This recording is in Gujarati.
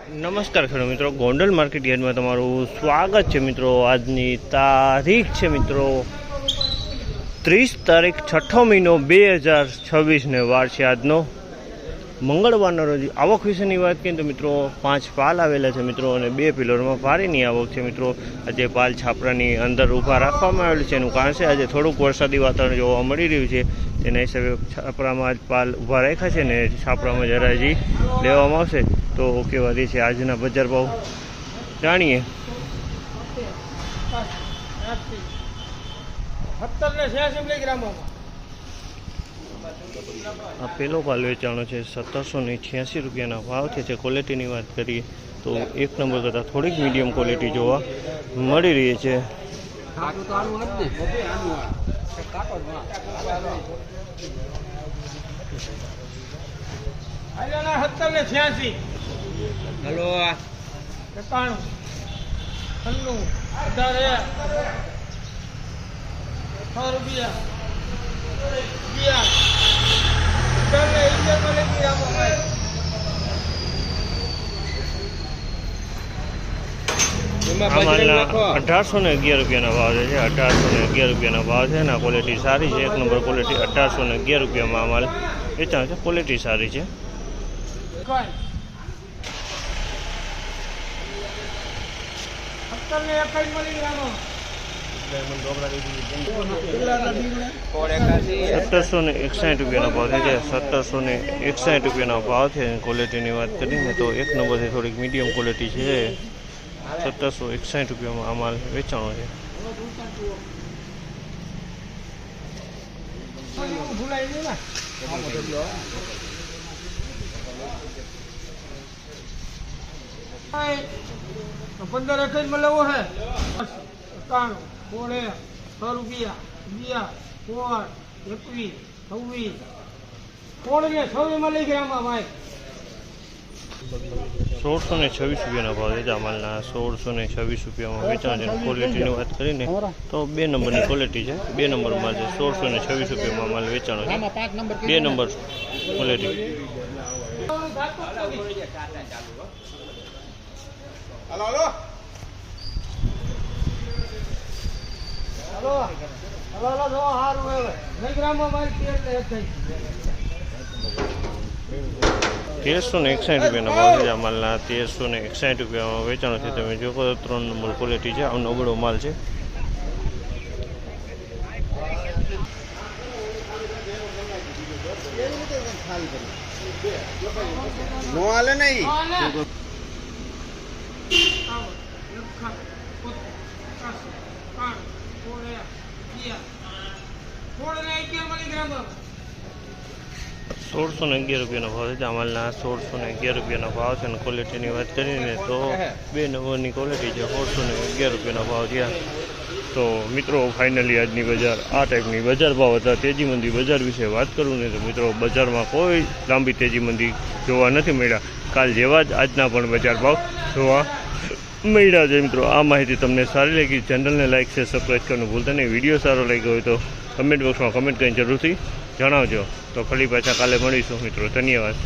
નમસ્કાર ખેડૂત મિત્રો, ગોંડલ માર્કેટ યાર્ડમાં તમારું સ્વાગત છે મિત્રો। આજની તારીખ છે મિત્રો 30 તારીખ 6ઠો મહિનો 2026 ને વાર છે આજનો મંગળવારનો રોજ। આવક વિશેની વાત કરીએ તો મિત્રો 5 પાલ આવેલા છે મિત્રો અને 2 પિલરમાં ભારેની આવક છે મિત્રો। આજે પાલ છાપરાની અંદર ઊભા રાખવામાં આવેલું છે, એનું કારણ છે આજે થોડુંક વરસાદી વાતાવરણ જોવા મળી રહ્યું છે, તેના હિસાબે છાપરામાં આજ પાલ ઊભા રાખ્યા છે ને છાપરામાં હરાજી લેવામાં આવશે। તો કેવા રહે છે આજના બજાર ભાવ જાણીએ। આ પેલો પાલ વેચાણો છે 1786 રૂપિયાના ભાવ છે। ક્વોલિટીની વાત કરીએ તો એક નંબર કરતાં થોડીક મીડિયમ ક્વોલિટી જોવા મળી રહી છે। હલો 91 96 18 6 રૂપિયા આમાં 1811 રૂપિયાના ભાવ છે। 1811 રૂપિયાના ભાવ છે ને ક્વોલિટી સારી છે, એક નંબર ક્વોલિટી। 1811 રૂપિયામાં આ માલ વેચાણ છે, ક્વોલિટી સારી છે। સત્તરસો ને 61 રૂપિયાનો ભાવ છે। 1761 રૂપિયાનો ભાવ છે। ક્વોલિટીની વાત કરીને તો એક નંબરથી થોડીક મીડિયમ ક્વોલિટી છે। 1761 રૂપિયામાં આ માલ વેચાણો છે। पंदर 28 में लेवो है 91 बोले 100 रुपया 20 21 26 कोण ने 26 में लई गया भाई 1626 રૂપિયાના ભાવ છે આ માલના। 1626 રૂપિયામાં વેચાણ છે। ક્વોલિટીની વાત કરીને તો 2 નંબરની ક્વોલિટી છે, 2 નંબર માલ છે। 1626 રૂપિયામાં માલ વેચાણો છે, 2 નંબર ક્વોલિટી। हेलो हार हुए नहीं ग्राम में भाई 1361 રૂપિયાના ભાવ છે આ માલના। 1361 રૂપિયામાં વેચાણો છે। તમે જો 3 નંબર ક્વોલિટી છે, આ નબળો માલ છે। नो आले नहीं ₹1611 રૂપિયાનો ભાવ છે આ માલના। 1611 રૂપિયાનો ભાવ છે અને ક્વોલિટીની વાત કરીને તો 2 નંબરની ક્વોલિટી છે। 1611 રૂપિયાનો ભાવ થયા। તો મિત્રો ફાઇનલી આજની બજાર આ ટાઈપની બજાર ભાવ હતા। તેજી મંદી બજાર વિશે વાત કરું ને તો મિત્રો બજારમાં કોઈ લાંબી તેજી મંદી જોવા નથી મળ્યા। કાલ જેવા જ આજના પણ બજાર ભાવ જોવા મળ્યા છે। મિત્રો આ માહિતી તમને સારી લાગી, ચેનલને લાઇક છે સબસ્ક્રાઈબ કરવાનું ભૂલતા નહીં। વિડીયો સારો લાગ્યો હોય તો કમેન્ટ બોક્સમાં કમેન્ટ કરીને જરૂરથી જણાવજો। તો ફરી પાછા કાલે મળીશું મિત્રો, ધન્યવાદ।